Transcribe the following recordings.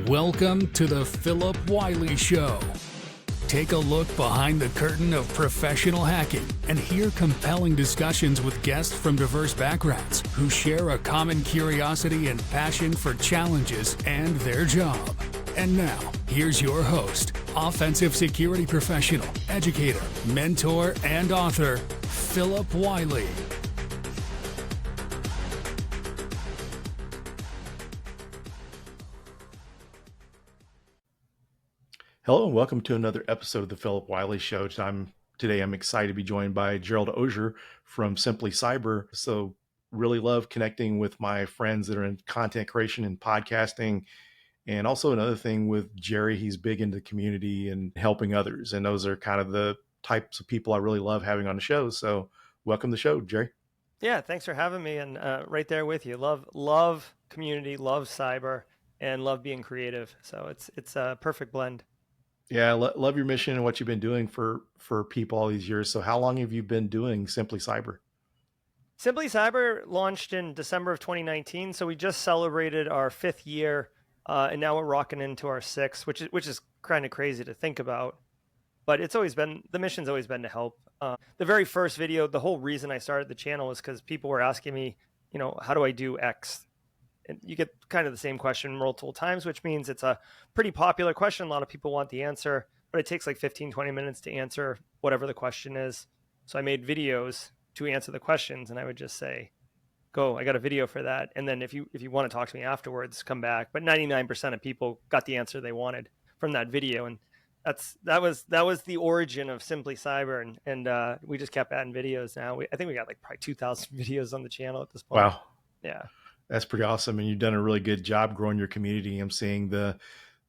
Welcome to the Phillip Wylie Show. Take a look behind the curtain of professional hacking and hear compelling discussions with guests from diverse backgrounds who share a common curiosity and passion for challenges and their job. And now, here's your host, offensive security professional, educator, mentor, and author, Phillip Wylie. Hello and welcome to another episode of the Phillip Wylie Show. Today I'm excited to be joined by Gerald Auger from Simply Cyber. So really love connecting with my friends that are in content creation and podcasting. And also another thing with Gerry, he's big into the community and helping others. And those are kind of the types of people I really love having on the show. So welcome to the show, Gerry. Yeah, thanks for having me. And right there with you. Love community, love cyber, and love being creative. So it's a perfect blend. Yeah, I love your mission and what you've been doing for people all these years. So how long have you been doing Simply Cyber? Simply Cyber launched in December of 2019. So we just celebrated our 5th year, and now we're rocking into our 6th, which is kind of crazy to think about. But the mission's always been to help. The very first video, the whole reason I started the channel was because people were asking me, how do I do X? And you get kind of the same question multiple times, which means it's a pretty popular question. A lot of people want the answer, but it takes like 15, 20 minutes to answer whatever the question is. So I made videos to answer the questions, and I would just say, go, I got a video for that. And then if you want to talk to me afterwards, come back. But 99% of people got the answer they wanted from that video. And that was the origin of Simply Cyber. And we just kept adding videos now. I think we got like probably 2,000 videos on the channel at this point. Wow. Yeah. That's pretty awesome. And you've done a really good job growing your community. I'm seeing the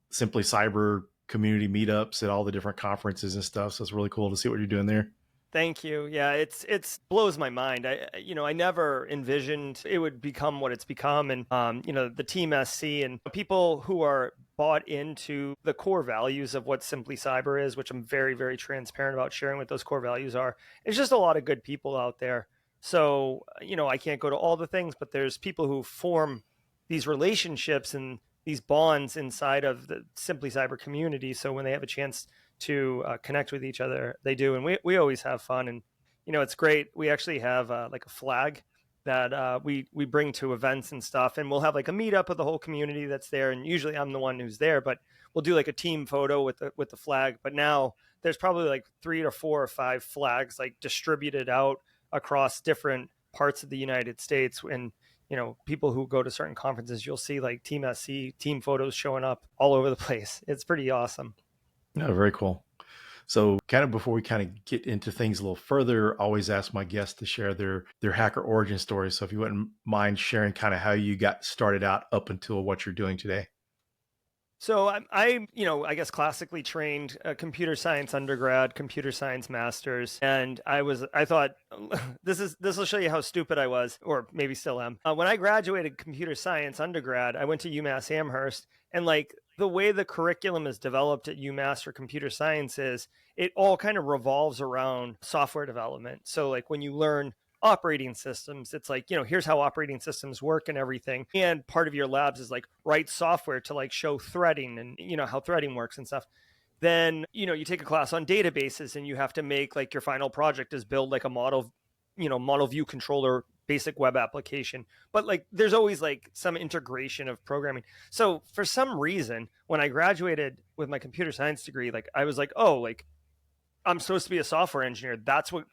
Simply Cyber community meetups at all the different conferences and stuff. So it's really cool to see what you're doing there. Thank you. Yeah, it's blows my mind. I never envisioned it would become what it's become. And, the Team SC and people who are bought into the core values of what Simply Cyber is, which I'm very, very transparent about sharing what those core values are. It's just a lot of good people out there. So, I can't go to all the things, but there's people who form these relationships and these bonds inside of the Simply Cyber community. So when they have a chance to connect with each other, they do. And we always have fun. And, it's great. We actually have like a flag that we bring to events and stuff. And we'll have like a meetup of the whole community that's there. And usually I'm the one who's there, but we'll do like a team photo with the flag. But now there's probably like 3 or 4 or 5 flags like distributed out across different parts of the United States. And, people who go to certain conferences, you'll see like Team SC, team photos showing up all over the place. It's pretty awesome. No, very cool. So kind of before we kind of get into things a little further, I always ask my guests to share their hacker origin story. So if you wouldn't mind sharing kind of how you got started out up until what you're doing today. So I guess classically trained computer science undergrad, computer science masters. And I thought this will show you how stupid I was, or maybe still am. When I graduated computer science undergrad, I went to UMass Amherst, and like the way the curriculum is developed at UMass for computer science is it all kind of revolves around software development. So like when you learn operating systems, it's like, here's how operating systems work and everything. And part of your labs is like write software to like show threading and, how threading works and stuff. Then, you take a class on databases and you have to make like your final project is build like a model view controller, basic web application. But like, there's always like some integration of programming. So for some reason, when I graduated with my computer science degree, like I was like, oh, like I'm supposed to be a software engineer. That's what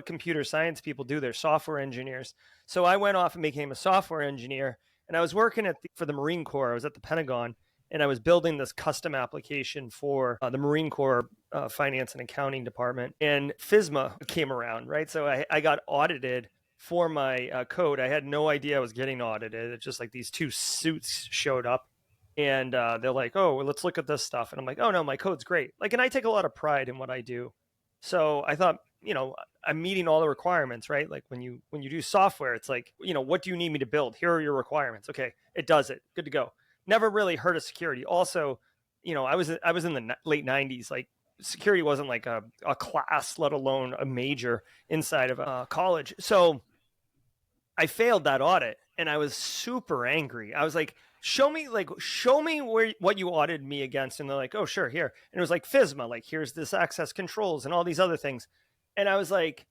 computer science people do. They're software engineers. So I went off and became a software engineer, and I was working for the Marine Corps. I was at the Pentagon, and I was building this custom application for the Marine Corps finance and accounting department. And FISMA came around, right? So I got audited for my code. I had no idea I was getting audited. It's just like these 2 suits showed up, and they're like, oh, well, let's look at this stuff. And I'm like, oh no, my code's great. Like, and I take a lot of pride in what I do. So I thought, I'm meeting all the requirements, right? Like when you do software, it's like, what do you need me to build? Here are your requirements. Okay, it does it. Good to go. Never really heard of security. Also, I was in the late 90s. Like security wasn't like a class, let alone a major inside of a college. So I failed that audit. and I was super angry. I was like, show me what you audited me against. And they're like, oh, sure, here. And it was like FISMA, like, here's this access controls and all these other things. And I was like,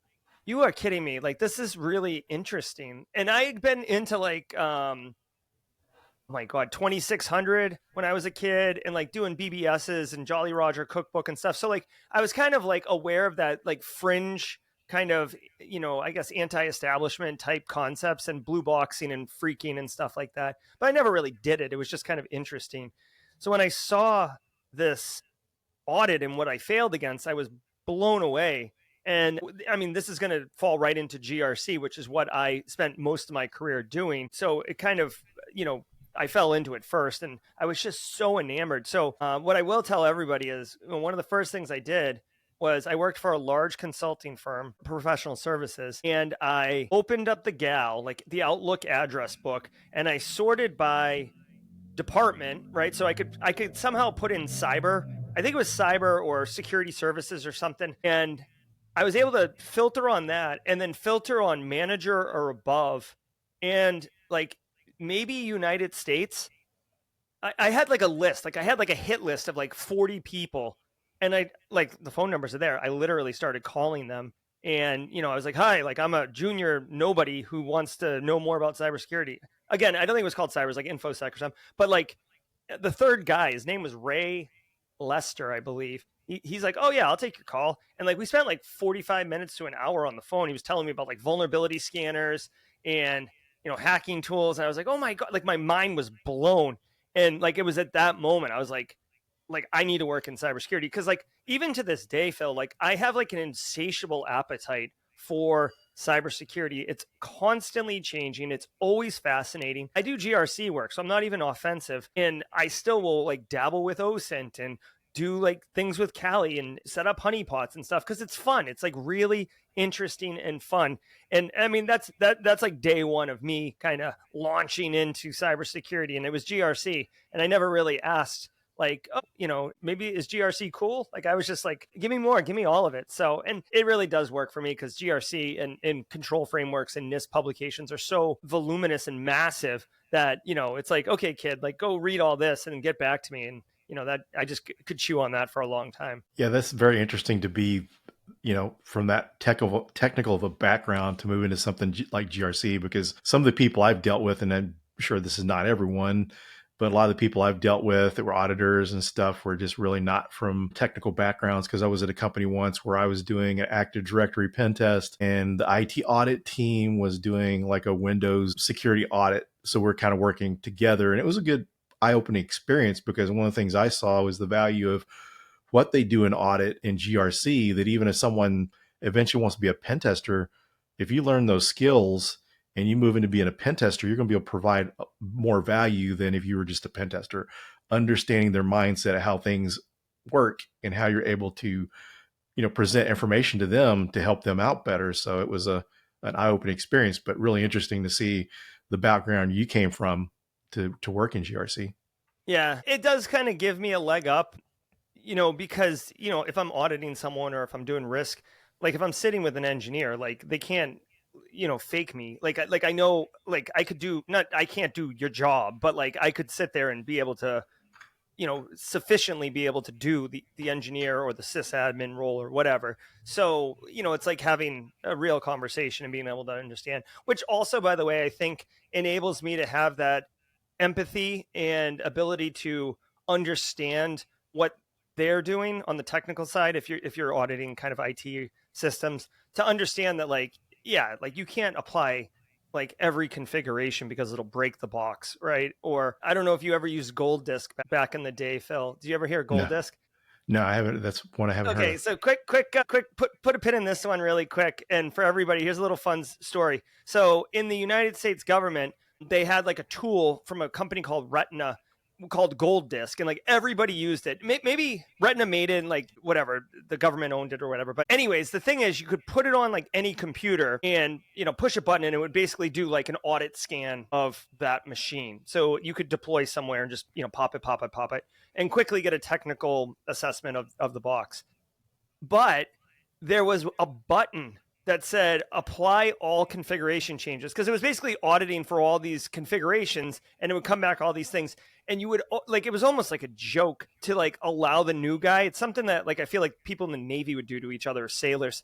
you are kidding me. Like, this is really interesting. And I had been into like, oh my God, 2600 when I was a kid, and like doing BBSs and Jolly Roger cookbook and stuff. So like, I was kind of like aware of that, like fringe kind of, I guess anti-establishment type concepts and blue boxing and freaking and stuff like that. But I never really did it. It was just kind of interesting. So when I saw this audit and what I failed against, I was blown away. And I mean, this is going to fall right into GRC, which is what I spent most of my career doing. So it kind of, I fell into it first, and I was just so enamored. So what I will tell everybody is one of the first things I did was I worked for a large consulting firm, professional services, and I opened up the GAL, like the Outlook address book, and I sorted by department, right? So I could somehow put in cyber. I think it was cyber or security services or something. And I was able to filter on that, and then filter on manager or above, and like maybe United States. I had like a list, like I had like a hit list of like 40 people, and I like the phone numbers are there. I literally started calling them, and I was like, hi, like I'm a junior nobody who wants to know more about cybersecurity. Again, I don't think it was called cyber, it was like InfoSec or something. But like the third guy, his name was Ray Lester, I believe. He's like, oh yeah, I'll take your call. And like we spent like 45 minutes to an hour on the phone. He was telling me about like vulnerability scanners and hacking tools. And I was like, oh my God, like my mind was blown. And like it was at that moment I was like I need to work in cybersecurity, because like even to this day, Phil, like I have like an insatiable appetite for cybersecurity. It's constantly changing. It's always fascinating. I do GRC work, so I'm not even offensive, and I still will like dabble with OSINT and do like things with Kali and set up honeypots and stuff, because it's fun. It's like really interesting and fun. And I mean, that's like day one of me kind of launching into cybersecurity, and it was GRC, and I never really asked like, oh, maybe is GRC cool? Like I was just like, give me more, give me all of it. So, and it really does work for me, because GRC and control frameworks and NIST publications are so voluminous and massive that, it's like, okay, kid, like go read all this and get back to me. And, that I just could chew on that for a long time. Yeah, that's very interesting to be, from that technical of a background to move into something like GRC, because some of the people I've dealt with, and I'm sure this is not everyone, but a lot of the people I've dealt with that were auditors and stuff were just really not from technical backgrounds. Because I was at a company once where I was doing an Active Directory pen test, and the IT audit team was doing like a Windows security audit. So we're kind of working together, and it was a good eye-opening experience, because one of the things I saw was the value of what they do in audit in GRC, that even if someone eventually wants to be a pen tester, if you learn those skills and you move into being a pen tester, you're going to be able to provide more value than if you were just a pen tester, understanding their mindset, how things work, and how you're able to, present information to them to help them out better. So it was an eye-opening experience, but really interesting to see the background you came from to work in GRC. Yeah, it does kind of give me a leg up, because, if I'm auditing someone or if I'm doing risk, like if I'm sitting with an engineer, like they can't, fake me. Like I know, like I can't do your job, but like I could sit there and be able to, sufficiently be able to do the engineer or the sysadmin role or whatever. So, it's like having a real conversation and being able to understand, which also, by the way, I think enables me to have that empathy and ability to understand what they're doing on the technical side. If you're auditing kind of IT systems, to understand that like, yeah, like you can't apply like every configuration because it'll break the box, right? Or I don't know if you ever used Gold Disk back in the day, Phil. Do you ever hear Gold Disk? No, I haven't. That's one I haven't heard. Okay, so quick, put a pin in this one really quick. And for everybody, here's a little fun story. So in the United States government, they had like a tool from a company called Retina called Gold Disk, and like everybody used it. Maybe Retina made it and like whatever, the government owned it or whatever. But anyways, the thing is you could put it on like any computer and, push a button and it would basically do like an audit scan of that machine. So you could deploy somewhere and just, pop it and quickly get a technical assessment of the box. But there was a button that said, apply all configuration changes. Because it was basically auditing for all these configurations, and it would come back all these things. And you would like, it was almost like a joke to like allow the new guy. It's something that like I feel like people in the Navy would do to each other, sailors.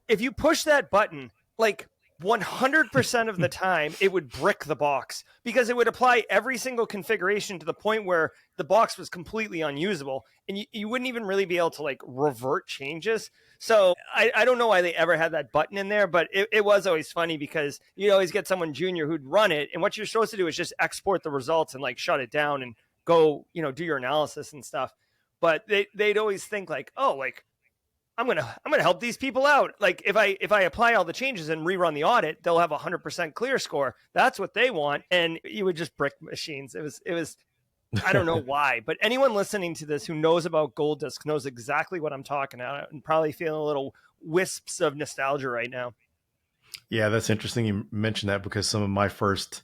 If you push that button, like 100% of the time, it would brick the box because it would apply every single configuration to the point where the box was completely unusable. And you wouldn't even really be able to like revert changes. So I don't know why they ever had that button in there, but it was always funny because you'd always get someone junior who'd run it. And what you're supposed to do is just export the results and like shut it down and go, do your analysis and stuff. But they'd always think like, oh, like, I'm gonna help these people out. Like if I apply all the changes and rerun the audit, they'll have 100% clear score. That's what they want, and you would just brick machines. It was I don't know why, but anyone listening to this who knows about gold discs knows exactly what I'm talking about, and probably feeling a little wisps of nostalgia right now. Yeah, that's interesting you mentioned that because some of my first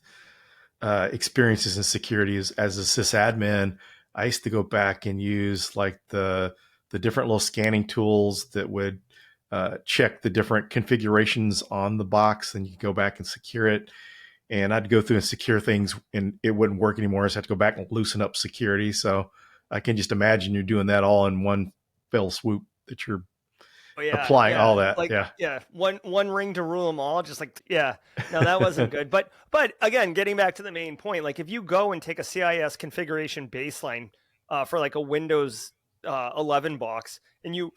experiences in security is as a sysadmin. I used to go back and use like the different little scanning tools that would check the different configurations on the box, and you could go back and secure it. And I'd go through and secure things and it wouldn't work anymore. So I had to go back and loosen up security. So I can just imagine you're doing that all in one fell swoop, that you're applying all that. Like, one ring to rule them all. Just like, no, that wasn't good. But again, getting back to the main point, like if you go and take a CIS configuration baseline for like a Windows 11 box, and you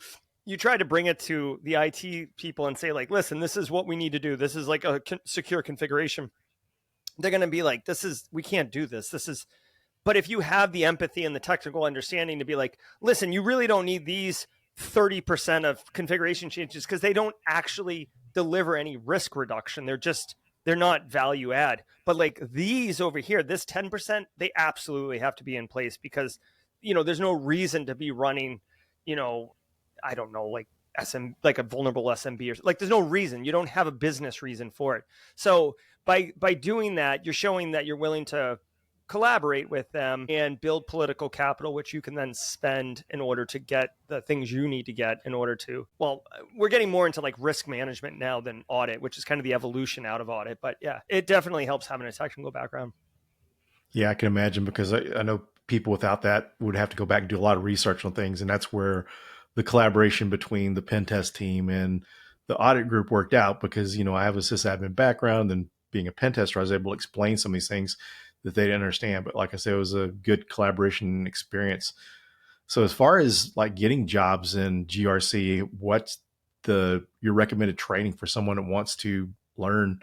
try to bring it to the IT people and say like, listen, this is what we need to do. This is like a secure configuration. They're going to be like, we can't do this. But if you have the empathy and the technical understanding to be like, listen, you really don't need these 30% of configuration changes because they don't actually deliver any risk reduction. They're not value add. But like these over here, this 10%, they absolutely have to be in place because there's no reason to be running, I don't know, like like a vulnerable SMB or like, there's no reason. You don't have a business reason for it. So by doing that, you're showing that you're willing to collaborate with them and build political capital, which you can then spend in order to get the things you need to get in order to, well, we're getting more into like risk management now than audit, which is kind of the evolution out of audit. But yeah, it definitely helps having a technical background. Yeah, I can imagine because I know people without that would have to go back and do a lot of research on things. And that's where the collaboration between the pen test team and the audit group worked out because, I have a sysadmin background, and being a pen tester, I was able to explain some of these things that they didn't understand. But like I said, it was a good collaboration experience. So as far as like getting jobs in GRC, what's your recommended training for someone that wants to learn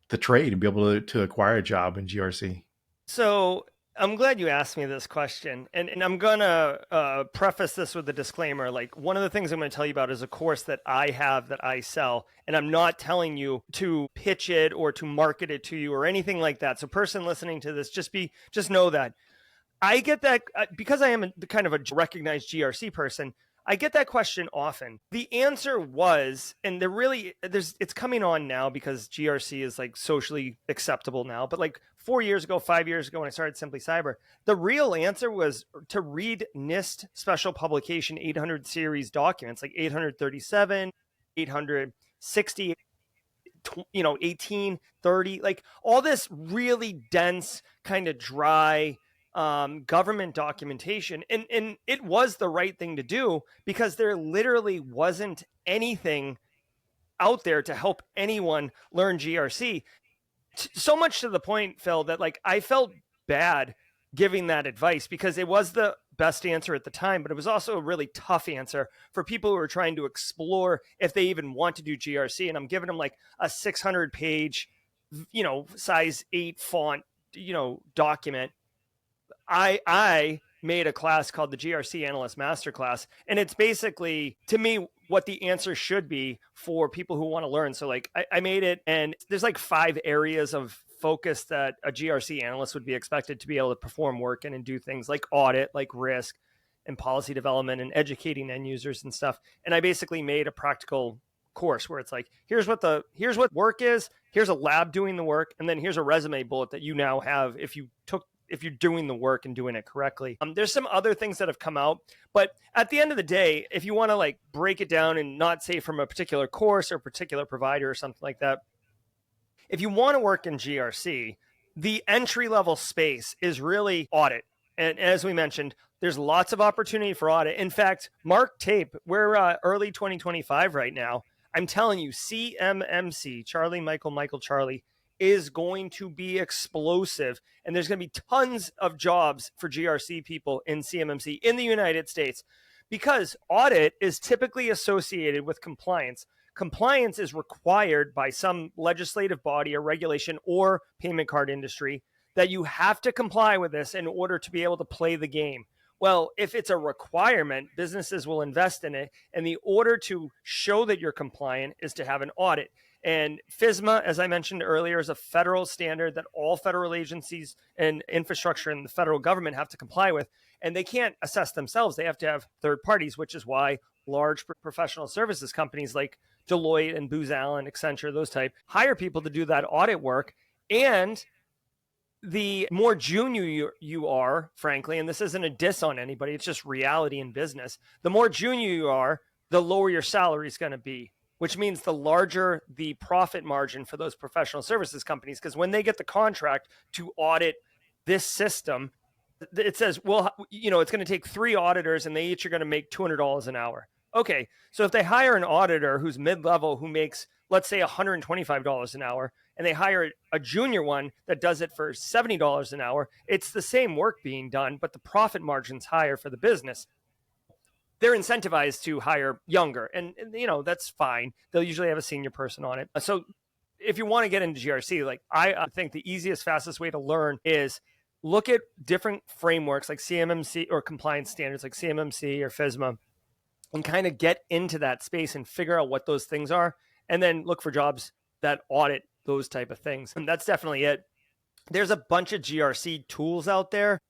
the trade and be able to acquire a job in GRC? So I'm glad you asked me this question. And I'm going to preface this with a disclaimer. Like one of the things I'm going to tell you about is a course that I have that I sell. And I'm not telling you to pitch it or to market it to you or anything like that. So person listening to this, just know that I get that because I am kind of a recognized GRC person. I get that question often. The answer was, and it's coming on now because GRC is like socially acceptable now, but like 4 years ago, 5 years ago, when I started Simply Cyber, the real answer was to read NIST special publication 800 series documents, like 837, 860, 1830, like all this really dense, kind of dry, government documentation. And it was the right thing to do because there literally wasn't anything out there to help anyone learn GRC. So much to the point, Phil, that like I felt bad giving that advice because it was the best answer at the time, but it was also a really tough answer for people who are trying to explore if they even want to do GRC. And I'm giving them like a 600 page, size 8 font, document. I made a class called the GRC Analyst Masterclass, and it's basically, to me, what the answer should be for people who want to learn. So like I made it, and there's like 5 areas of focus that a GRC analyst would be expected to be able to perform work in and do things like audit, like risk and policy development and educating end users and stuff. And I basically made a practical course where it's like, here's what work is, here's a lab doing the work, and then here's a resume bullet that you now have if if you're doing the work and doing it correctly. There's some other things that have come out, but at the end of the day, if you want to like break it down and not say from a particular course or particular provider or something like that, if you want to work in GRC, the entry level space is really audit. And as we mentioned, there's lots of opportunity for audit. In fact, mark tape, we're early 2025 right now. I'm telling you, CMMC, Charlie, Michael, Charlie, is going to be explosive. And there's going to be tons of jobs for GRC people in CMMC in the United States, because audit is typically associated with compliance. Compliance is required by some legislative body or regulation or payment card industry that you have to comply with this in order to be able to play the game. Well, if it's a requirement, businesses will invest in it. And the order to show that you're compliant is to have an audit. And FISMA, as I mentioned earlier, is a federal standard that all federal agencies and infrastructure in the federal government have to comply with. And they can't assess themselves. They have to have third parties, which is why large professional services companies like Deloitte and Booz Allen, Accenture, those type, hire people to do that audit work. And the more junior you are, frankly, and this isn't a diss on anybody, it's just reality in business. The more junior you are, the lower your salary is going to be, which means the larger the profit margin for those professional services companies. Because when they get the contract to audit this system, it says, well, it's going to take 3 auditors and they each are going to make $200 an hour. Okay, so if they hire an auditor who's mid-level who makes, let's say, $125 an hour, and they hire a junior one that does it for $70 an hour, it's the same work being done, but the profit margin's higher for the business. They're incentivized to hire younger, and that's fine. They'll usually have a senior person on it. So if you want to get into GRC, like I think the easiest, fastest way to learn is look at different frameworks like CMMC or compliance standards like CMMC or FISMA, and kind of get into that space and figure out what those things are, and then look for jobs that audit those type of things. And that's definitely it. There's a bunch of GRC tools out there,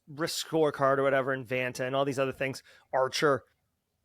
Risk Scorecard or whatever, and Vanta and all these other things, Archer.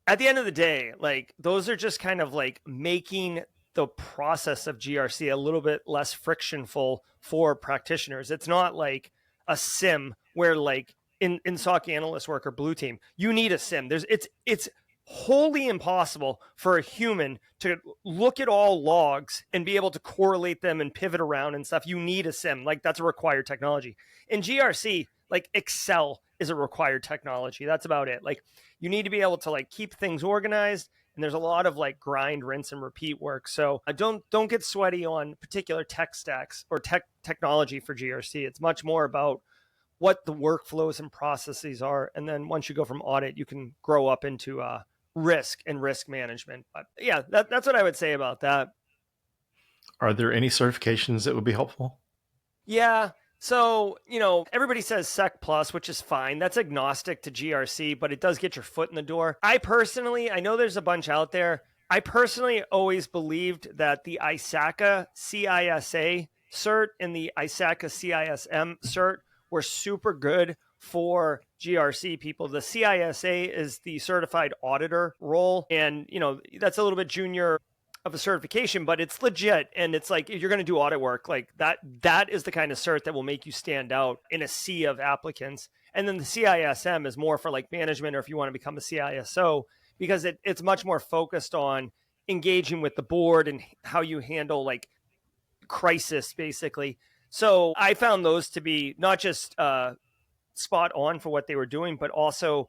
At the end of the day, like those are just kind of like making the process of GRC a little bit less frictionful for practitioners. It's not like a sim where like in SOC analyst work or blue team, you need a sim. It's wholly impossible for a human to look at all logs and be able to correlate them and pivot around and stuff. You need a sim. Like that's a required technology. In GRC, like Excel is a required technology. That's about it. Like you need to be able to like keep things organized. And there's a lot of like grind, rinse, and repeat work. So don't get sweaty on particular tech stacks or technology for GRC. It's much more about what the workflows and processes are. And then once you go from audit, you can grow up into risk and risk management. But yeah, that's what I would say about that. Are there any certifications that would be helpful? Yeah. So, everybody says Sec Plus, which is fine. That's agnostic to GRC, but it does get your foot in the door. I know there's a bunch out there. I personally always believed that the ISACA CISA cert and the ISACA CISM cert were super good for GRC people. The CISA is the certified auditor role. And, that's a little bit junior of a certification, but it's legit. And it's like, if you're going to do audit work, like that is the kind of cert that will make you stand out in a sea of applicants. And then the CISM is more for like management, or if you want to become a CISO, because it's much more focused on engaging with the board and how you handle like crisis, basically. So I found those to be not just spot on for what they were doing, but also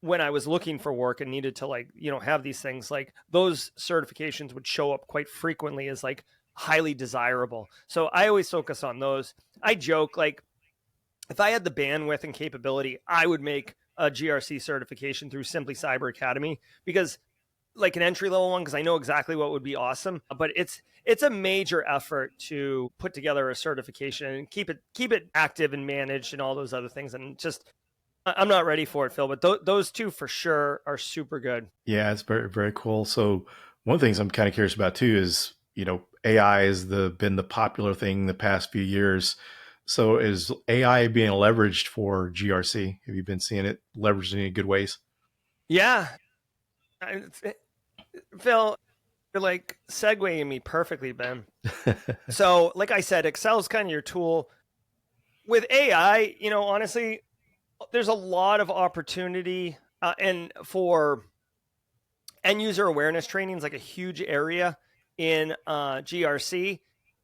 when I was looking for work and needed to have these things, like those certifications would show up quite frequently as like highly desirable. So I always focus on those. I joke, like if I had the bandwidth and capability, I would make a GRC certification through Simply Cyber Academy, because like an entry level one, because I know exactly what would be awesome, but it's a major effort to put together a certification and keep it active and managed and all those other things. And just, I'm not ready for it, Phil, but those two for sure are super good. Yeah, it's very, very cool. So one of the things I'm kind of curious about too is, AI has been the popular thing the past few years. So is AI being leveraged for GRC? Have you been seeing it leveraged in any good ways? Yeah. Phil, you're like segueing me perfectly, Ben. So like I said, Excel is kind of your tool. with AI, honestly, there's a lot of opportunity and for end user awareness training is like a huge area in GRC,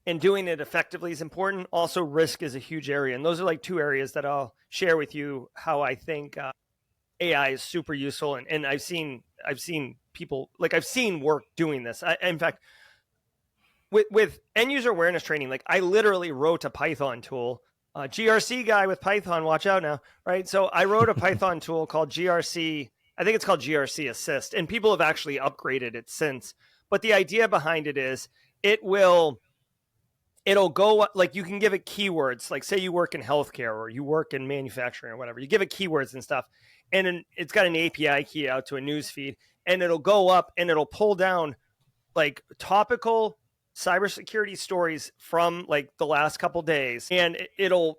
and doing it effectively is important. Also, risk is a huge area. And those are like two areas that I'll share with you how I think AI is super useful. And I've seen people, like I've seen work doing this. In fact, with end user awareness training, like I literally wrote a Python tool. GRC guy with Python, watch out now, right? So I wrote a Python tool called GRC. I think it's called GRC Assist, and people have actually upgraded it since. But the idea behind it is it'll go, like you can give it keywords, like say you work in healthcare or you work in manufacturing or whatever. You give it keywords and stuff, and it's got an API key out to a news feed, and it'll go up and it'll pull down like topical cybersecurity stories from like the last couple days, and it'll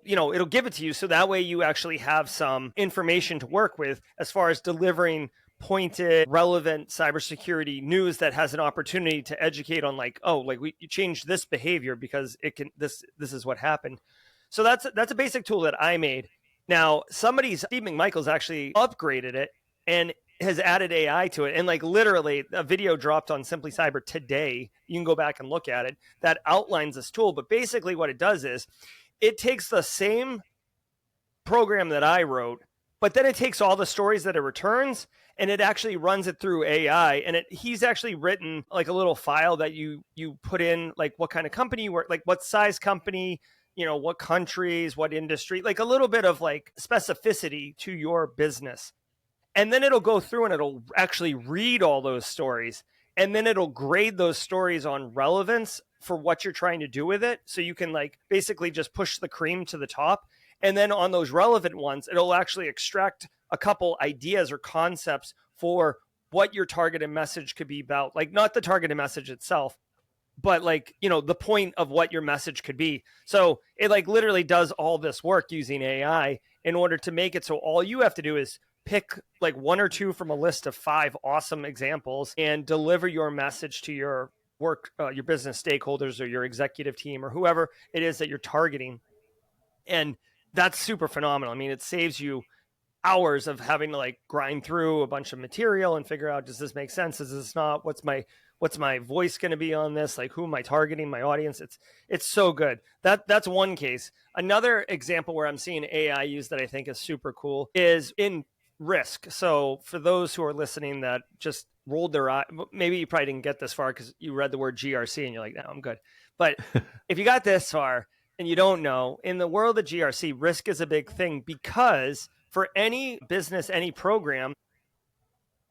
give it to you, so that way you actually have some information to work with as far as delivering pointed, relevant cybersecurity news that has an opportunity to educate on like, oh, like you changed this behavior because it can this is what happened. So that's a basic tool that I made. Now Steve McMichael's actually upgraded it and has added AI to it. And like literally a video dropped on Simply Cyber today. You can go back and look at it, that outlines this tool. But basically what it does is it takes the same program that I wrote, but then it takes all the stories that it returns and it actually runs it through AI. And he's actually written like a little file that you put in, like what kind of company you work, like what size company, what countries, what industry, like a little bit of like specificity to your business. And then it'll go through and it'll actually read all those stories. And then it'll grade those stories on relevance for what you're trying to do with it. So you can like basically just push the cream to the top. And then on those relevant ones, it'll actually extract a couple ideas or concepts for what your targeted message could be about. Like not the targeted message itself, but like, the point of what your message could be. So it like literally does all this work using AI in order to make it so all you have to do is pick like one or two from a list of 5 awesome examples and deliver your message to your work, your business stakeholders or your executive team or whoever it is that you're targeting. And that's super phenomenal. I mean, it saves you hours of having to like grind through a bunch of material and figure out, does this make sense? Does this not? What's my voice going to be on this? Like, who am I targeting? My audience? It's so good. That's one case. Another example where I'm seeing AI used that I think is super cool is in risk. So for those who are listening that just rolled their eye, maybe you probably didn't get this far because you read the word GRC and you're like, no, I'm good. But if you got this far and you don't know, in the world of GRC, risk is a big thing because for any business, any program,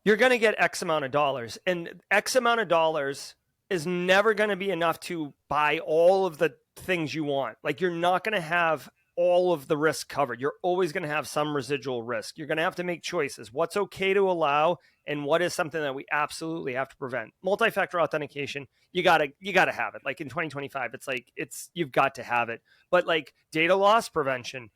you're going to get X amount of dollars, and X amount of dollars is never going to be enough to buy all of the things you want. Like you're not going to have all of the risk covered. You're always going to have some residual risk. You're going to have to make choices. What's okay to allow and what is something that we absolutely have to prevent? Multi-factor authentication, you got to have it. Like in 2025, you've got to have it. But like data loss prevention,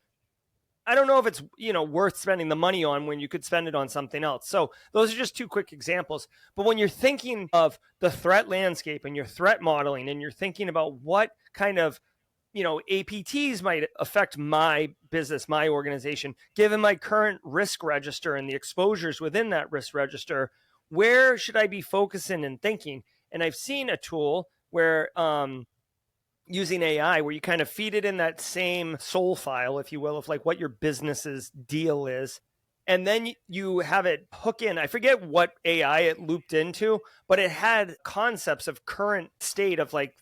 I don't know if it's, worth spending the money on when you could spend it on something else. So those are just 2 quick examples. But when you're thinking of the threat landscape and your threat modeling, and you're thinking about what kind of APTs might affect my business, my organization, given my current risk register and the exposures within that risk register, where should I be focusing and thinking? And I've seen a tool where using AI, where you kind of feed it in that same soul file, if you will, of like what your business's deal is. And then you have it hook in. I forget what AI it looped into, but it had concepts of current state of like,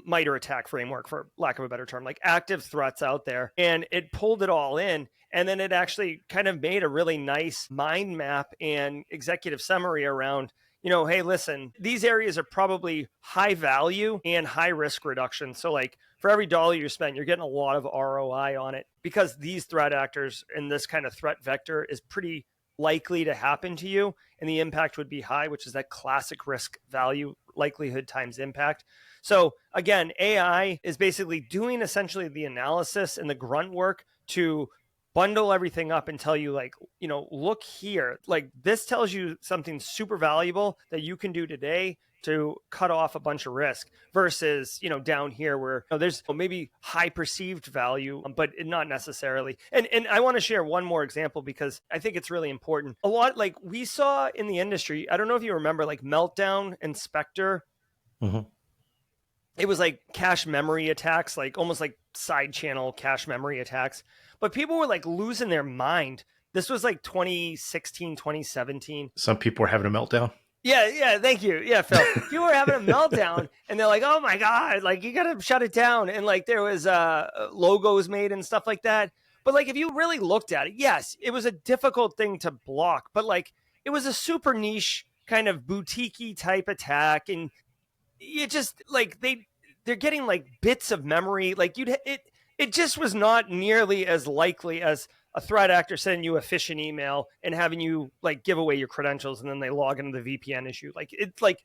MITRE attack framework, for lack of a better term, like active threats out there. And it pulled it all in. And then it actually kind of made a really nice mind map and executive summary around, hey, listen, these areas are probably high value and high risk reduction. So like for every dollar you spend, you're getting a lot of ROI on it, because these threat actors and this kind of threat vector is pretty likely to happen to you. And the impact would be high, which is that classic risk value likelihood times impact. So again, AI is basically doing essentially the analysis and the grunt work to bundle everything up and tell you like, look here, like this tells you something super valuable that you can do today to cut off a bunch of risk versus, down here where there's maybe high perceived value, but not necessarily. And I want to share one more example because I think it's really important. A lot like we saw in the industry, I don't know if you remember like Meltdown and Spectre. Mm-hmm. It was like cache memory attacks, like almost like side channel cache memory attacks. But people were like losing their mind. This was like 2016, 2017. Some people were having a meltdown. Yeah, thank you. Yeah, Phil. People were having a meltdown and they're like, oh my God, like you got to shut it down. And like there was logos made and stuff like that. But like if you really looked at it, yes, it was a difficult thing to block, but like it was a super niche kind of boutique-y type attack. And you just like they're getting like bits of memory. Like it just was not nearly as likely as a threat actor sending you a phishing email and having you like give away your credentials and then they log into the VPN issue. Like it's like,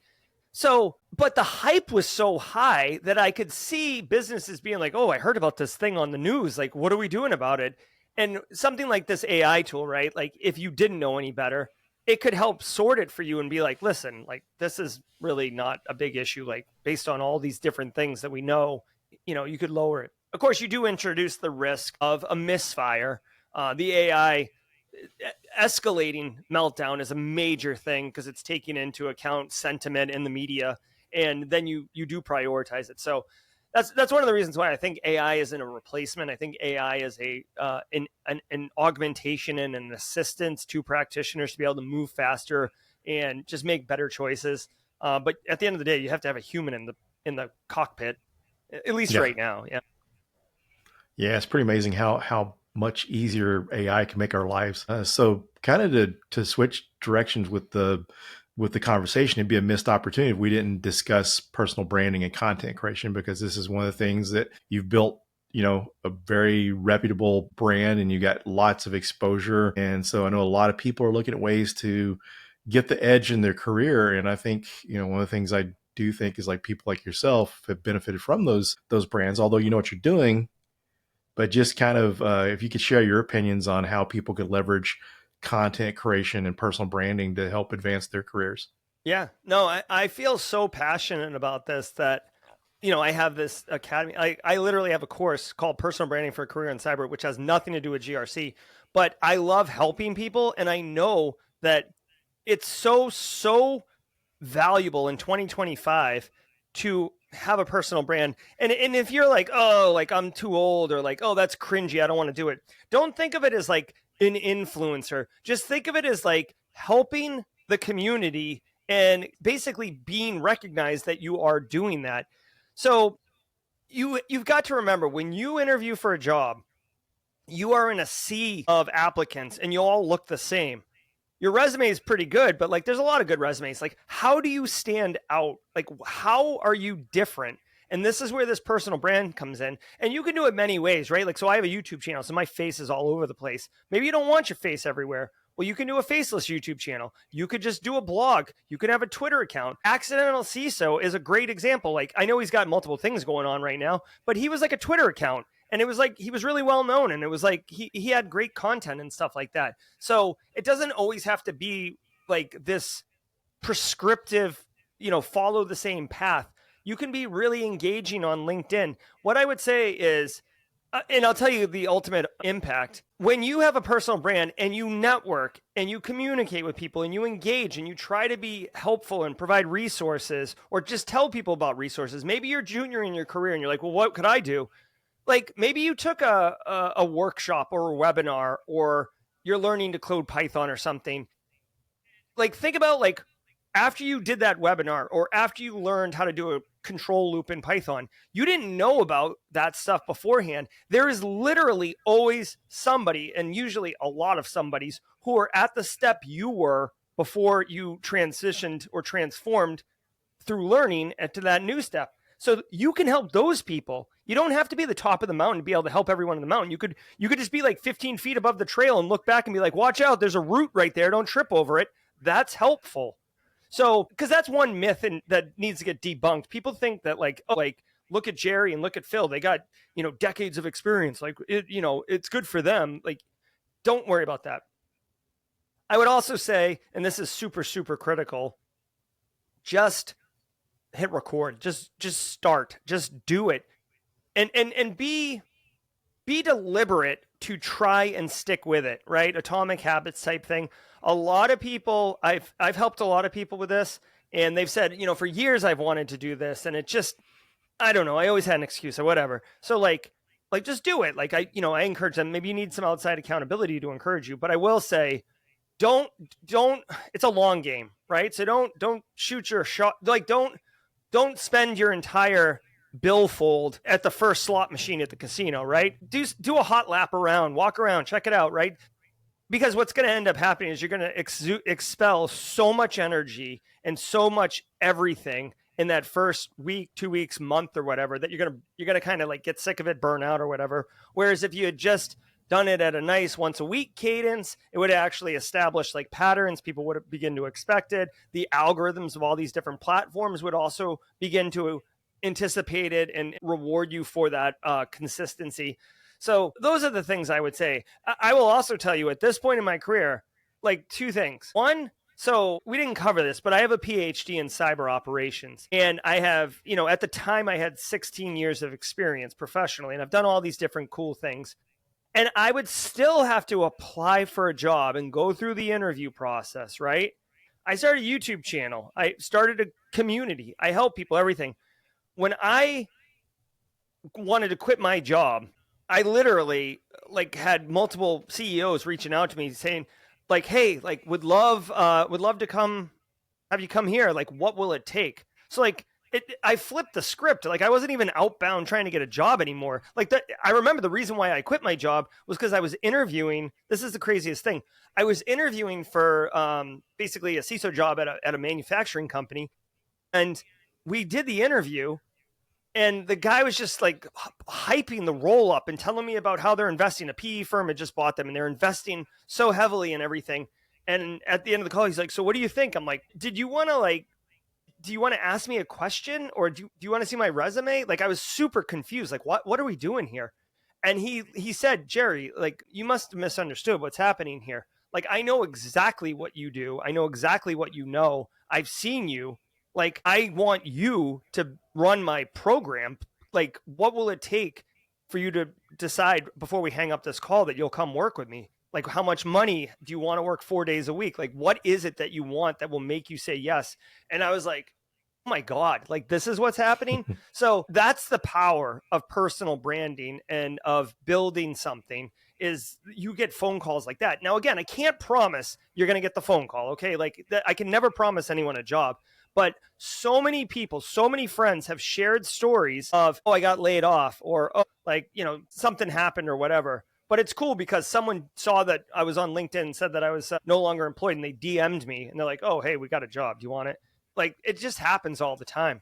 so, but the hype was so high that I could see businesses being like, oh, I heard about this thing on the news. Like, what are we doing about it? And something like this AI tool, right? Like if you didn't know any better, it could help sort it for you and be like, listen, like this is really not a big issue. Like based on all these different things that we know, you could lower it. Of course, you do introduce the risk of a misfire. The AI escalating meltdown is a major thing because it's taking into account sentiment in the media, and then you do prioritize it. So that's one of the reasons why I think AI isn't a replacement. I think AI is an augmentation and an assistance to practitioners to be able to move faster and just make better choices. But at the end of the day, you have to have a human in the cockpit, at least right now. Yeah. Yeah, it's pretty amazing how much easier AI can make our lives. So kind of to switch directions with the conversation, it'd be a missed opportunity if we didn't discuss personal branding and content creation, because this is one of the things that you've built, a very reputable brand and you got lots of exposure. And so I know a lot of people are looking at ways to get the edge in their career. And I think, one of the things I do think is like people like yourself have benefited from those brands, although you know what you're doing. But just kind of, if you could share your opinions on how people could leverage content creation and personal branding to help advance their careers. Yeah, no, I feel so passionate about this that, I have this academy. I literally have a course called Personal Branding for a Career in Cyber, which has nothing to do with GRC, but I love helping people. And I know that it's so valuable in 2025 to have a personal brand. And if you're like, oh, like I'm too old, or like, oh, that's cringy, I don't want to do it. Don't think of it as like an influencer. Just think of it as like helping the community and basically being recognized that you are doing that. So you've got to remember, when you interview for a job, you are in a sea of applicants and you all look the same. Your resume is pretty good, but like there's a lot of good resumes. Like, how do you stand out? Like, how are you different? And this is where this personal brand comes in. And you can do it many ways, right? Like, so I have a YouTube channel, so my face is all over the place. Maybe you don't want your face everywhere. Well, you can do a faceless YouTube channel. You could just do a blog. You could have a Twitter account. Accidental CISO is a great example. Like, I know he's got multiple things going on right now, but he was like a Twitter account. And it was like, he was really well known, and it was like, he had great content and stuff like that. So it doesn't always have to be like this prescriptive, follow the same path. You can be really engaging on LinkedIn. What I would say is, and I'll tell you the ultimate impact, when you have a personal brand and you network and you communicate with people and you engage and you try to be helpful and provide resources, or just tell people about resources. Maybe you're junior in your career and you're like, well, what could I do? Like maybe you took a workshop or a webinar, or you're learning to code Python or something. Like think about like after you did that webinar, or after you learned how to do a control loop in Python, you didn't know about that stuff beforehand. There is literally always somebody, and usually a lot of somebodies, who are at the step you were before you transitioned or transformed through learning to that new step. So you can help those people. You don't have to be the top of the mountain to be able to help everyone in the mountain. You could just be like 15 feet above the trail and look back and be like, watch out, there's a root right there. Don't trip over it. That's helpful. So, because that's one myth that needs to get debunked. People think that like, oh, like look at Gerry and look at Phil. They got, decades of experience. Like, it's good for them. Like, don't worry about that. I would also say, and this is super, super critical, just hit record. Just start. Just do it. And be deliberate to try and stick with it, right? Atomic habits type thing. A lot of people, I've helped a lot of people with this, and they've said, for years I've wanted to do this, and it just, I don't know, I always had an excuse or whatever. So like just do it. Like I encourage them. Maybe you need some outside accountability to encourage you, but I will say, don't, it's a long game, right? So don't shoot your shot. Like don't spend your entire billfold at the first slot machine at the casino, right? Do a hot lap around, walk around, check it out, right? Because what's going to end up happening is you're going to expel so much energy and so much everything in that first week, 2 weeks, month, or whatever, that you're going to kind of like get sick of it, burn out or whatever. Whereas if you had just done it at a nice once a week cadence, it would actually establish like patterns. People would begin to expect it. The algorithms of all these different platforms would also begin to anticipate it and reward you for that consistency. So those are the things I would say. I will also tell you at this point in my career, like two things. One, so we didn't cover this, but I have a PhD in cyber operations. And I have, at the time I had 16 years of experience professionally, and I've done all these different cool things. And I would still have to apply for a job and go through the interview process, right? I started a YouTube channel. I started a community. I help people, everything. When I wanted to quit my job, I literally like had multiple CEOs reaching out to me saying like, hey, like would love to have you come here. Like, what will it take? So like I flipped the script. Like I wasn't even outbound trying to get a job anymore. Like that. I remember the reason why I quit my job was because I was interviewing. This is the craziest thing. I was interviewing for basically a CISO job at a manufacturing company. And we did the interview, and the guy was just like hyping the roll up and telling me about how they're investing. A PE firm had just bought them and they're investing so heavily in everything. And at the end of the call, he's like, so what do you think? I'm like, do you want to ask me a question, or do you want to see my resume? Like I was super confused. Like, what are we doing here? And he said, Gerry, like you must have misunderstood what's happening here. Like, I know exactly what you do. I know exactly what you know. I've seen you. Like, I want you to run my program. Like, what will it take for you to decide before we hang up this call that you'll come work with me? Like, how much money do you want to work 4 days a week? Like, what is it that you want that will make you say yes? And I was like, oh my God, like this is what's happening. So that's the power of personal branding and of building something, is you get phone calls like that. Now, again, I can't promise you're going to get the phone call. Okay. Like I can never promise anyone a job, but so many people, so many friends have shared stories of, oh, I got laid off, or, oh, like, something happened or whatever. But it's cool because someone saw that I was on LinkedIn and said that I was no longer employed, and they DM'd me and they're like, oh, hey, we got a job. Do you want it? Like, it just happens all the time.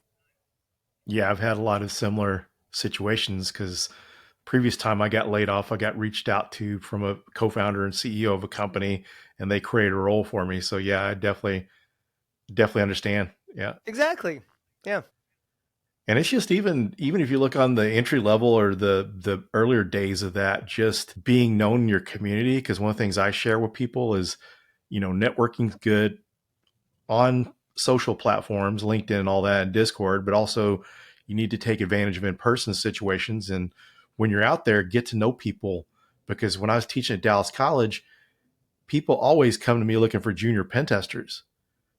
Yeah, I've had a lot of similar situations because previous time I got laid off, I got reached out to from a co-founder and CEO of a company, and they created a role for me. So yeah, I definitely understand. Yeah, exactly. Yeah. And it's just even if you look on the entry level or the earlier days of that, just being known in your community. Because one of the things I share with people is, networking's good on social platforms, LinkedIn and all that, and Discord, but also you need to take advantage of in-person situations. And when you're out there, get to know people. Because when I was teaching at Dallas College, people always come to me looking for junior pen testers.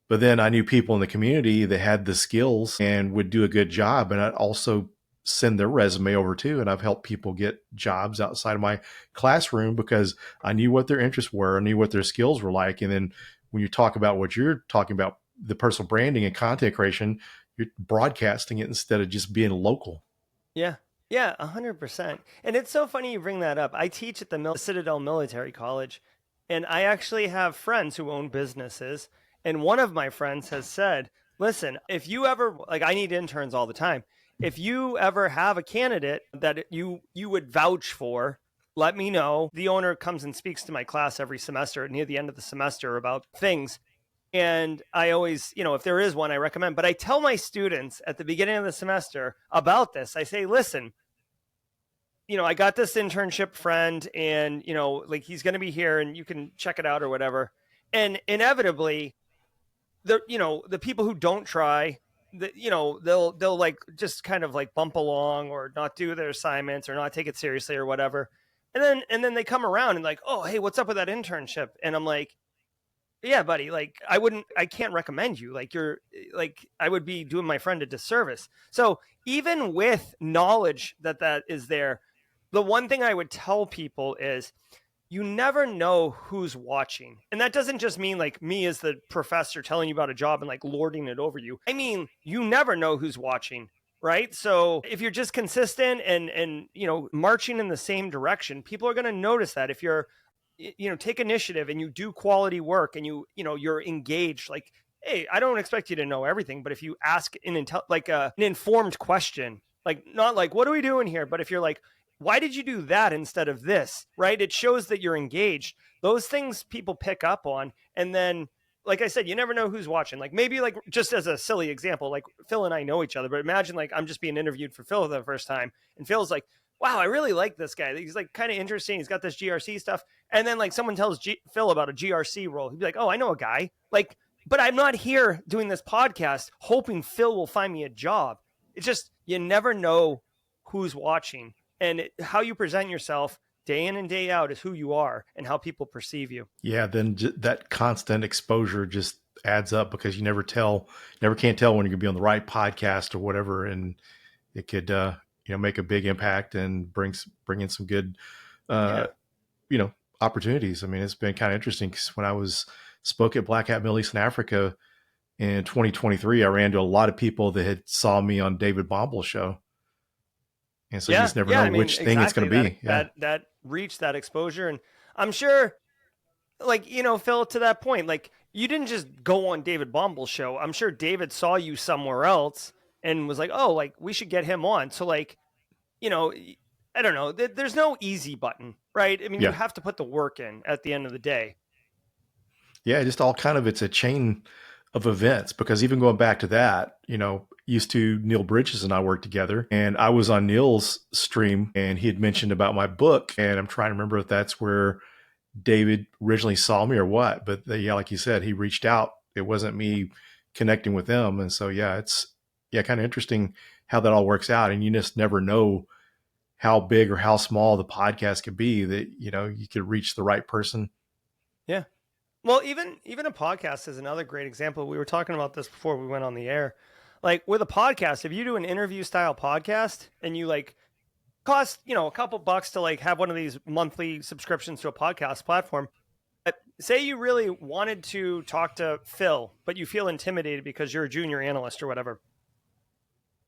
But then I knew people in the community that had the skills and would do a good job. And I'd also send their resume over too. And I've helped people get jobs outside of my classroom because I knew what their interests were. I knew what their skills were like. And then when you talk about what you're talking about, the personal branding and content creation, you're broadcasting it instead of just being local. Yeah. Yeah, 100%. And it's so funny you bring that up. I teach at the Citadel Military College, and I actually have friends who own businesses. And one of my friends has said, listen, if you ever, like, I need interns all the time. If you ever have a candidate that you would vouch for, let me know. The owner comes and speaks to my class every semester near the end of the semester about things. And I always, if there is one, I recommend. But I tell my students at the beginning of the semester about this. I say, listen, I got this internship friend, and, like, he's going to be here and you can check it out or whatever. And inevitably, the people who don't try they'll like just kind of like bump along or not do their assignments or not take it seriously or whatever. And then they come around and like, oh, hey, what's up with that internship? And I'm like, yeah, buddy, like I can't recommend you. Like I would be doing my friend a disservice. So even with knowledge that is there, the one thing I would tell people is you never know who's watching. And that doesn't just mean like me as the professor telling you about a job and like lording it over you. I mean, you never know who's watching, right? So if you're just consistent and marching in the same direction, people are going to notice that. If you're take initiative and you do quality work and you're engaged, like, hey, I don't expect you to know everything, but if you ask an informed question, like not like, what are we doing here? But if you're like, why did you do that instead of this? Right? It shows that you're engaged. Those things people pick up on. And then, like I said, you never know who's watching. Like maybe like just as a silly example, like Phil and I know each other, but imagine like I'm just being interviewed for Phil for the first time. And Phil's like, wow, I really like this guy. He's like kind of interesting. He's got this GRC stuff. And then like someone tells Phil about a GRC role. He'd be like, oh, I know a guy. Like, but I'm not here doing this podcast hoping Phil will find me a job. It's just, you never know who's watching. And how you present yourself day in and day out is who you are and how people perceive you. Yeah, then that constant exposure just adds up because you never can't tell when you're going to be on the right podcast or whatever. And it could, make a big impact and bring in some good, opportunities. I mean, it's been kind of interesting because when I spoke at Black Hat Middle East and Africa in 2023, I ran into a lot of people that had saw me on David Bomble's show. And so you just never know which thing it's going to be. That reach, that exposure. And I'm sure, like, Phil, to that point, like you didn't just go on David Bomble's show. I'm sure David saw you somewhere else and was like, oh, like we should get him on. So like, I don't know. There's no easy button, right? I mean, you have to put the work in at the end of the day. Yeah, just all kind of, it's a chain of events because even going back to that, used to Neil Bridges and I worked together and I was on Neil's stream and he had mentioned about my book. And I'm trying to remember if that's where David originally saw me or what, but like you said, he reached out. It wasn't me connecting with them. And so, it's kind of interesting how that all works out. And you just never know how big or how small the podcast could be that, you could reach the right person. Yeah. Well, even a podcast is another great example. We were talking about this before we went on the air. Like with a podcast, if you do an interview style podcast and you like cost, a couple bucks to like have one of these monthly subscriptions to a podcast platform, say you really wanted to talk to Phil, but you feel intimidated because you're a junior analyst or whatever.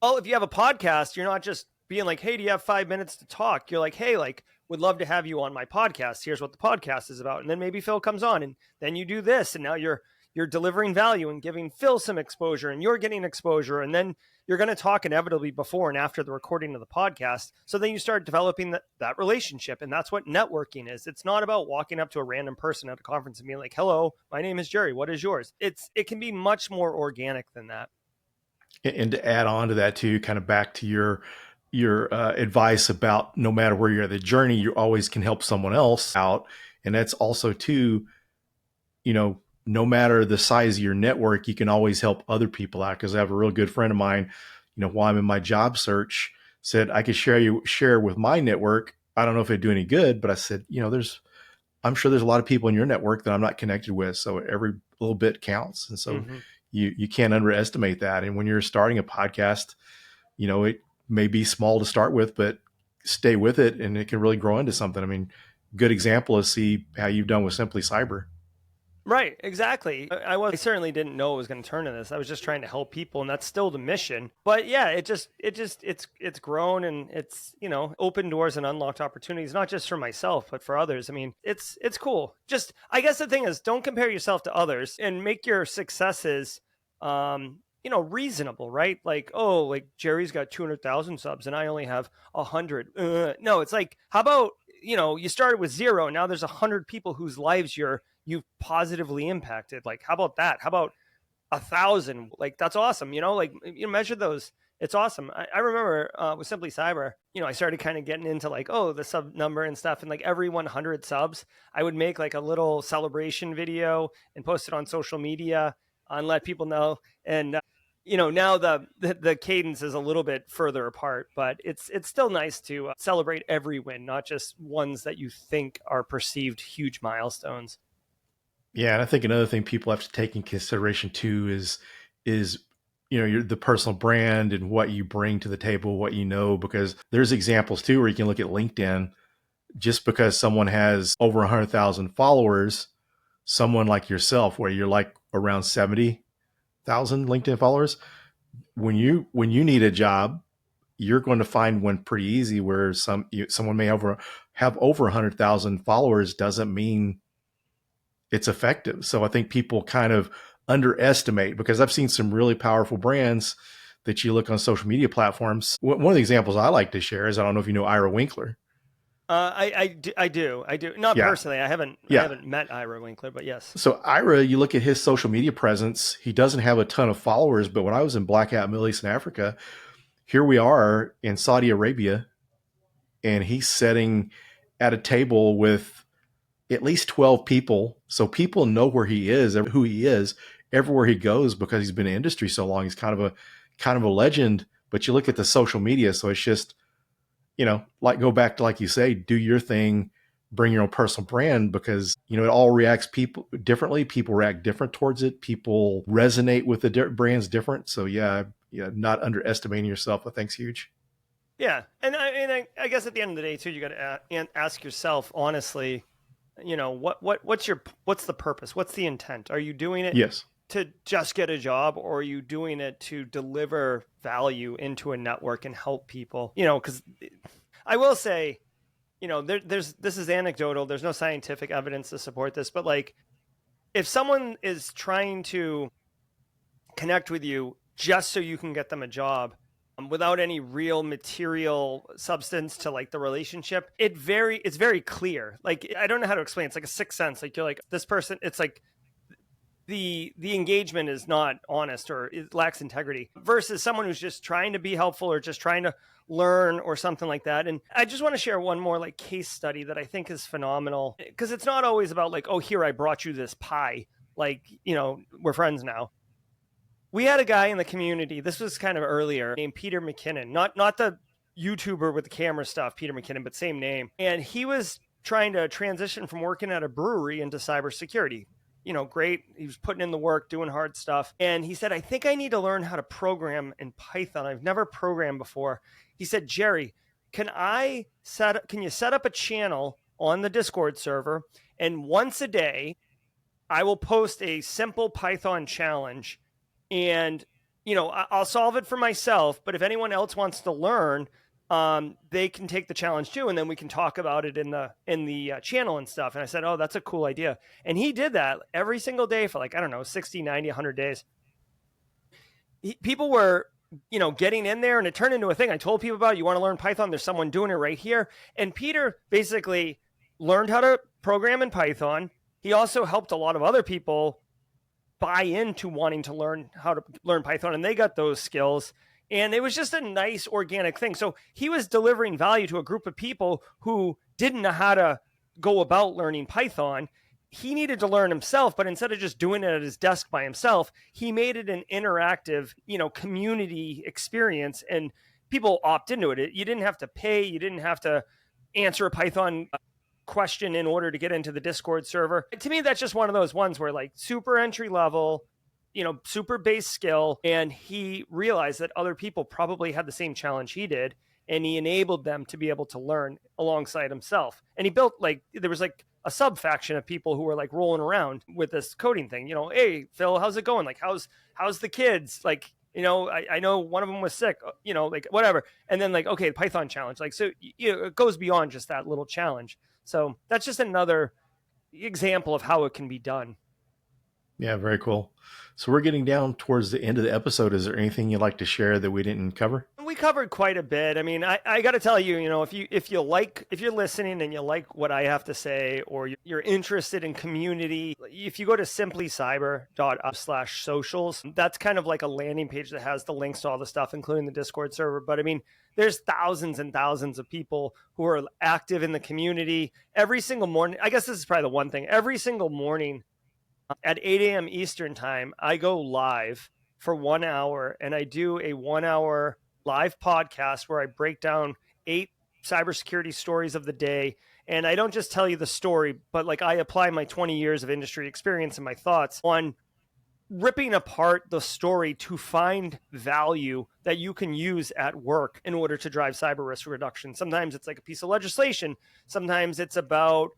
Well, if you have a podcast, you're not just being like, hey, do you have 5 minutes to talk? You're like, hey, like, would love to have you on my podcast. Here's what the podcast is about. And then maybe Phil comes on and then you do this. And now you're delivering value and giving Phil some exposure and you're getting exposure. And then you're going to talk inevitably before and after the recording of the podcast. So then you start developing that relationship. And that's what networking is. It's not about walking up to a random person at a conference and being like, hello, my name is Gerry. What is yours? It can be much more organic than that. And to add on to that too, kind of back to your advice about no matter where you're at the journey, you always can help someone else out. And that's also too, no matter the size of your network, you can always help other people out. Cause I have a real good friend of mine, while I'm in my job search, said I could share with my network. I don't know if it'd do any good, but I said, I'm sure there's a lot of people in your network that I'm not connected with. So every little bit counts. And so you can't underestimate that. And when you're starting a podcast, it may be small to start with, but stay with it and it can really grow into something. I mean, good example is see how you've done with Simply Cyber. Right, exactly. I certainly didn't know it was going to turn to this. I was just trying to help people, and that's still the mission. But yeah, it's grown, and it's opened doors and unlocked opportunities, not just for myself but for others. I mean, it's cool. Just I guess the thing is, don't compare yourself to others and make your successes, reasonable, right? Like, oh, like Gerry's got 200,000 subs and I only have 100. No, it's like, how about you started with 0, now there's 100 people whose lives you've positively impacted. Like, how about that? How about 1,000? Like, that's awesome. Measure those. It's awesome. I remember with Simply Cyber, I started kind of getting into like, the sub number and stuff. And like every 100 subs, I would make like a little celebration video and post it on social media and let people know. And now the cadence is a little bit further apart, but it's still nice to celebrate every win, not just ones that you think are perceived huge milestones. Yeah, and I think another thing people have to take in consideration too is the personal brand and what you bring to the table, what you know, because there's examples too where you can look at LinkedIn. Just because someone has over 100,000 followers, someone like yourself, where you're like around 70,000 LinkedIn followers, when you need a job, you're going to find one pretty easy. Where someone may have over 100,000 followers doesn't mean it's effective. So I think people kind of underestimate, because I've seen some really powerful brands that you look on social media platforms. One of the examples I like to share is, I don't know if you know Ira Winkler. I do. Not Yeah. personally. I haven't met Ira Winkler, but yes. So Ira, you look at his social media presence, he doesn't have a ton of followers, but when I was in Blackout, Middle East and Africa, here we are in Saudi Arabia, and he's sitting at a table with at least 12 people. So people know where he is, who he is, everywhere he goes, because he's been in the industry so long. He's kind of a legend. But you look at the social media, so it's just, like, go back to, like you say, do your thing, bring your own personal brand, because, it all reacts people differently. People react different towards it. People resonate with the brands different. So yeah, not underestimating yourself, I think, is huge. Yeah. And I guess at the end of the day too, you got to ask yourself honestly, what's the purpose? What's the intent? Are you doing it Yes. to just get a job, or are you doing it to deliver value into a network and help people? Because I will say, this is anecdotal. There's no scientific evidence to support this, but like, if someone is trying to connect with you just so you can get them a job, without any real material substance to like the relationship, it's very clear. Like, I don't know how to explain. It's like a sixth sense. Like, you're like, this person, it's like the engagement is not honest, or it lacks integrity, versus someone who's just trying to be helpful or just trying to learn or something like that. And I just want to share one more like case study that I think is phenomenal, because it's not always about like, oh, here, I brought you this pie. Like, we're friends now. We had a guy in the community, this was kind of earlier, named Peter McKinnon, not the YouTuber with the camera stuff, Peter McKinnon, but same name. And he was trying to transition from working at a brewery into cybersecurity. Great. He was putting in the work, doing hard stuff. And he said, I think I need to learn how to program in Python. I've never programmed before. He said, Gerry, can you set up a channel on the Discord server? And once a day, I will post a simple Python challenge, and, I'll solve it for myself. But if anyone else wants to learn, they can take the challenge too, and then we can talk about it in the channel and stuff. And I said, oh, that's a cool idea. And he did that every single day for like, I don't know, 60, 90, 100 days. People were, getting in there, and it turned into a thing. I told people about it. You want to learn Python? There's someone doing it right here. And Peter basically learned how to program in Python. He also helped a lot of other people buy into wanting to learn how to learn Python, and they got those skills. And it was just a nice organic thing. So he was delivering value to a group of people who didn't know how to go about learning Python. He needed to learn himself, but instead of just doing it at his desk by himself, he made it an interactive, community experience, and people opt into it. You didn't have to pay. You didn't have to answer a Python question in order to get into the Discord server. To me, that's just one of those ones where like super entry level, super base skill. And he realized that other people probably had the same challenge he did, and he enabled them to be able to learn alongside himself. And he built there was like a sub faction of people who were like rolling around with this coding thing. Hey, Phil, how's it going? Like, how's the kids? Like, I know one of them was sick, like whatever. And then like, okay, Python challenge. Like, so, it goes beyond just that little challenge. So that's just another example of how it can be done. Yeah, very cool. So we're getting down towards the end of the episode. Is there anything you'd like to share that we didn't cover? We covered quite a bit. I mean, I got to tell you, if you're listening and you like what I have to say, or you're interested in community, if you go to simplycyber.up/socials, that's kind of like a landing page that has the links to all the stuff, including the Discord server. But I mean, there's thousands and thousands of people who are active in the community every single morning. I guess this is probably the one thing. Every single morning at 8 a.m. Eastern time, I go live for 1 hour, and I do a 1 hour live podcast where I break down 8 cybersecurity stories of the day. And I don't just tell you the story, but like I apply my 20 years of industry experience and my thoughts on ripping apart the story to find value that you can use at work in order to drive cyber risk reduction. Sometimes it's like a piece of legislation. Sometimes it's about,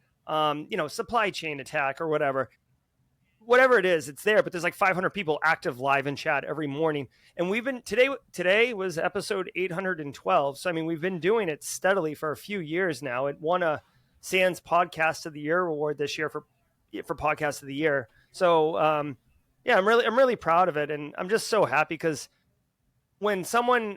supply chain attack or whatever. Whatever it is, it's there, but there's like 500 people active live in chat every morning. And we've been, today was episode 812. So, I mean, we've been doing it steadily for a few years now. It won a SANS Podcast of the Year award this year for Podcast of the Year. So, I'm really proud of it. And I'm just so happy because when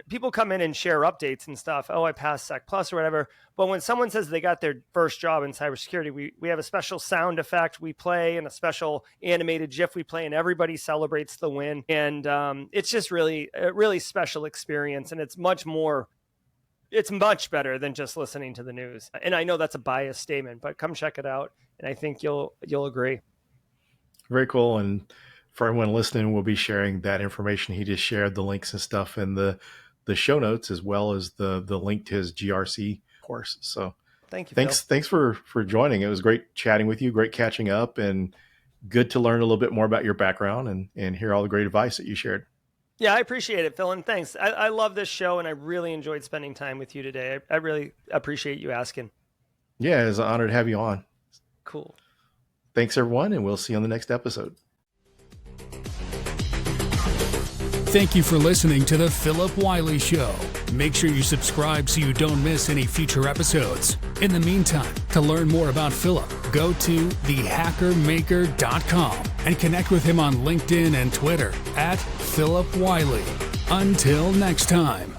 people come in and share updates and stuff, I passed Sec Plus or whatever. But when someone says they got their first job in cybersecurity, we have a special sound effect we play and a special animated GIF we play, and everybody celebrates the win. And it's just really a really special experience. And it's much better than just listening to the news. And I know that's a biased statement, but come check it out. And I think you'll agree. Very cool. And for everyone listening, we'll be sharing that information he just shared, the links and stuff in the show notes, as well as the link to his GRC course. So thank you. Thanks for joining. It was great chatting with you, great catching up, and good to learn a little bit more about your background and hear all the great advice that you shared. Yeah, I appreciate it, Phil, and thanks. I love this show, and I really enjoyed spending time with you today. I really appreciate you asking. Yeah, it's an honor to have you on. Cool. Thanks, everyone, and we'll see you on the next episode. Thank you for listening to the Phillip Wylie Show. Make sure you subscribe so you don't miss any future episodes. In the meantime, to learn more about Phillip, go to thehackermaker.com and connect with him on LinkedIn and Twitter @Phillip Wylie. Until next time.